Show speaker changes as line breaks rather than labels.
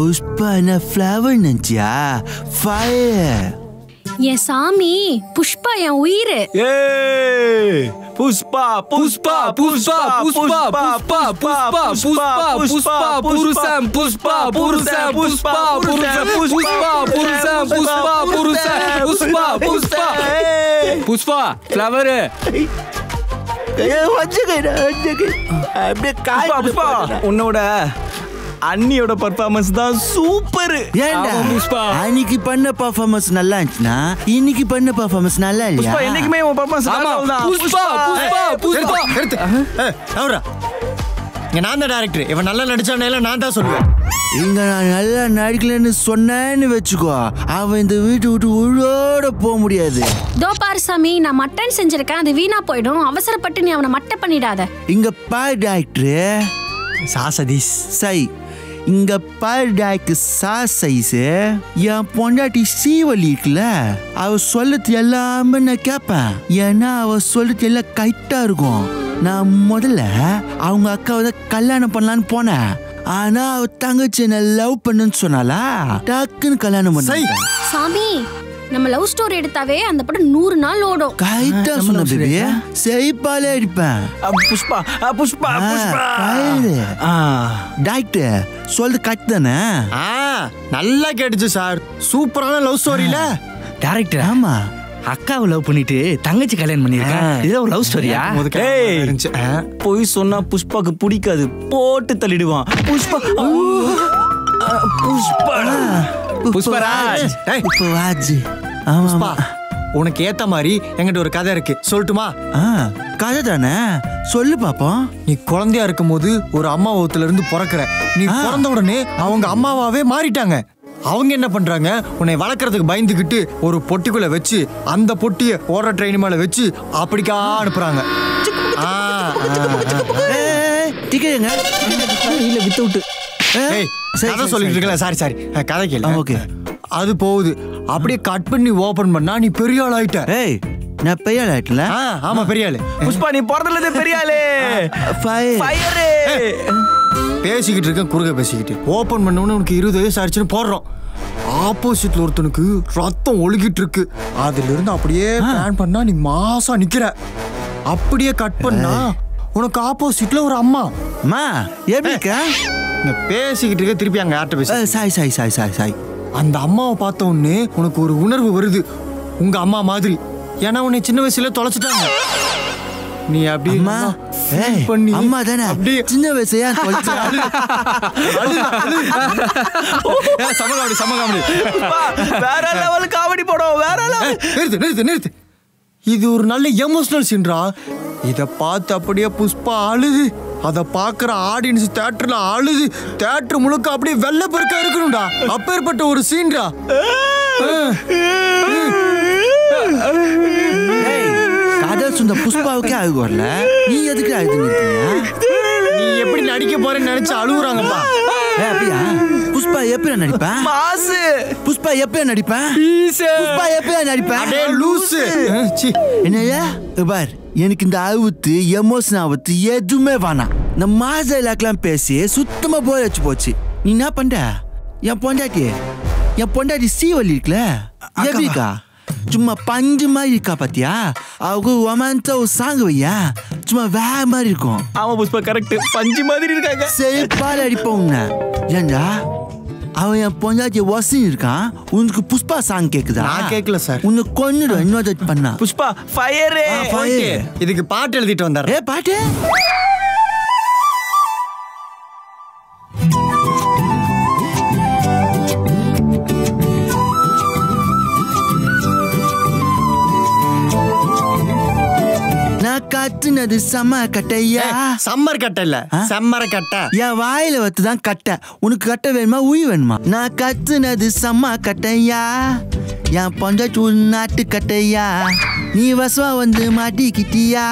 Pushpa flower நினைச்சியா? Fire.
என் சாமி புஷ்பா என் உயிர்.
புஷ்பா புஷ்பா புஷ்பா புஷ்பா புஷ்பா புஷ்பா புஷ்பா புஷ்பா புருஷன் புஷ்பா புருஷன் புஷ்பா புருஷன் புஷ்பா புருஷன் புஷ்பா புருஷன் புஷ்பா புஷ்பா புஷ்பா ஃப்ளவர். உன்னோட அண்ணியோட பர்ஃபார்மன்ஸ் தான் சூப்பர்.
ஏன்டா புஷ்பா அன்னைக்கு பண்ண பர்ஃபார்மன்ஸ் நல்லா இருந்துச்சுனா இன்னைக்கு பண்ண பர்ஃபார்மன்ஸ் நல்லா இல்லையா?
புஷ்பா என்னைக்குமே உன் பர்ஃபார்மன்ஸ் நல்லா தான். புஷ்பா புஷ்பா புஷ்பா
எடுத்து அவரா இங்க நான் தான் டைரக்டர். இவன் நல்லா நடிச்சானே நான் தான் சொல்லுவேன்.
இங்க நான் நல்லா நடிக்கலன்னு சொன்னேன்னு வச்சுக்கோ, அவன் இந்த வீட்டு விட்டு உயிரோட போக முடியாது.
தோ பாரு சாமி, நான் மட்டன் செஞ்சிருக்கேன், அது வீணா போயிடும். அவசரப்பட்டு நீ அவனை மட்டை பண்ணிடாத.
இங்க பாரு டாக்டர்
சாசதீஸ்
சை. இங்க பாரு டாக்டர் சைஸ். என் பொண்டாட்டி சீவலி இருக்குல்ல, அவ சொல்லது எல்லாமே நான் கேட்பேன். ஏன்னா அவ சொல்லது எல்லாம் கைட்டா இருக்கும். நான் முதல்ல அவங்க அக்காவை கல்யாணம் பண்ணலான்னு போனேன். ஆனா அவ தங்கச்சி என்ன லவ் பண்ணுன்னு சொன்னாலா, டக்குன்னு கல்யாணம் பண்ண.
சாமி, நம்ம லவ் ஸ்டோரி எடுத்தாவே அந்த படம் 100 நாள் ஓடும்.
கைட்டா சொன்ன பேபி, செய்பாலே அடிப்பேன்.
புஷ்பா புஷ்பா புஷ்பா.
டாக்டர் சொல்றது கரெக்ட் தானே?
நல்லா கேட்டுச்சு சார். சூப்பரான லவ் ஸ்டோரியில
டைரக்டர்.
ஆமா,
அக்காவை லவ் பண்ணிட்டு தங்கச்சி கல்யாணம் பண்ணிருக்கேன். இது ஒரு லவ் ஸ்டோரியா? போய் சொன்னா புஷ்பாக்கு பிடிக்காது, போட்டு தள்ளிடுவான். புஷ்பா புஷ்பா புஷ்பராஜ்.
புஷ்பராஜ்.
ஆமா, உனக்கு ஏத்த மாதிரி என்கிட்ட ஒரு கதை இருக்கு, சொல்லட்டுமா?
கதை தானே, சொல்லு பாப்போம்.
நீ குழந்தையா இருக்கும் போது ஒரு அம்மாவத்துல இருந்து பிறக்கிற. நீ பிறந்த உடனே அவங்க அம்மாவாவே மாறிட்டாங்க. அவங்க என்ன பண்றாங்க, உன்னை வளர்க்கறதுக்கு பயந்துகிட்டு ஒரு பொட்டிக்குள்ள வச்சு அந்த பொட்டிய ஓடுற ட்ரெயின் மேல வச்சு அப்படிக்கா அனுப்புறாங்க. கதை சொல்லிட்டு இருக்கல. சாரி கதை கேளு.
ஓகே,
அது போகுது. அப்படியே கட் பண்ணி ஓபன் பண்ணா நீ பெரிய ஆள் ஆயிட்ட.
ஏய், நான் பெரிய ஆள் ஆயிட்டல?
ஆமா, பெரிய ஆளு.
புஷ்பா நீ பிறந்ததுல பெரிய ஆளு. ஃபயர்.
பேசிக்கிட்டு இருக்க, குறுக்க பேசிக்கிட்டு ஓபன் பண்ணவொன்னு உனக்கு 20 வயசு ஆயிடுச்சுன்னு போடுறோம். ஆப்போசிட்ல ஒருத்தனுக்கு ரத்தம் ஒழுகிட்டு இருக்கு. அதுல இருந்து அப்படியே பிளான் பண்ணா நீ மாசா நிக்கிற. அப்படியே கட் பண்ணா உனக்கு ஆப்போசிட்ல ஒரு அம்மா.
அம்மா எப்படிக்கா?
பேசிக்கிட்டு இருக்க, திருப்பி அங்க யார்கிட்ட பேச.
சாய்.
அந்த அம்மாவை பார்த்த உடனே உனக்கு ஒரு உணர்வு வருது, உங்க அம்மா மாதிரி. ஏன்னா உன்னை சின்ன வயசுல தொலைச்சிட்டாங்க. நீ அப்படி
பண்ணி அம்மா தானே அப்படியே சின்ன வயசையா
வேற லெவல் காமெடி படம். வேற லெவல்.
நிறுத்து. இது ஒரு நல்ல எமோஷனல் சீன்ரா. இத பார்த்து அப்படியே புஷ்பா அழுது. அத பாக்குற ஆடியன்ஸ் தியேட்டர்ல அழுது. தியேட்டர் முழுக்க அப்படியே வெள்ள பெருக்கா இருக்கணும்டா. அப்பேற்பட்ட ஒரு சீன்ரா.
கதை சொன்ன புஷ்பாவுக்கே அழுகு வரல, நீ எதுக்கு அழுதுங்க?
நீ எப்படி நடிக்க போறேன்னு நினைச்சு அழுகுறாங்கப்பா.
அப்படியா? புஷ்பா எப்ப நடிப்பேன்?
மாசு.
புஷ்பா எப்ப நடிப்பேன்? புஷ்பா எப்ப நடிப்பேன்?
அடே லூசு.
என்னையா பார், எனக்கு இந்த ஆவுத்து எமோஷன் ஆவுத்து எதுவுமே வேணாம். இந்த மாச இலாக்கெல்லாம் பேசி சுத்தமா போய் வச்சு போச்சு. நீ என்ன பண்ற? என் பொண்டாட்டி சீவலி இருக்குல்ல, எப்படிக்கா சும்மா பஞ்சு மாதிரி இருக்கா பாத்தியா? அவங்க ரொமான்ஸா ஒரு சாங் வையா, சும்மா வேற மாதிரி இருக்கும்.
ஆமா புஷ்பா, கரெக்ட். பஞ்சு மாதிரி இருக்காங்க.
செருப்பால அடிப்போங்க. ஏண்டா அவன் என் பொண்டாட்டி வசதி இருக்கான், உனக்கு புஷ்பா சாங் கேக்குதா?
நான் கேட்கல சார்.
உனக்கு கொன்னுடும் இன்னொரு பண்ணா.
புஷ்பா ஃபயர்.
இதுக்கு பாட்டு எழுதிட்டு வந்தாரு.
பாட்டு கட்டுனது சம்ம கட்டையா.
சம்மர் கட்டை இல்ல, செம்மர கட்டை.
என் வாயில வத்துதான் கட்டை. உனக்கு கட்டை வேணுமா உயிர் வேணுமா? நான் கட்டுனது சம்ம கட்டையா, என் பொண்டாட்டி நாட்டு கட்டையா, நீ வசமா வந்து மாட்டிக்கிட்டியா?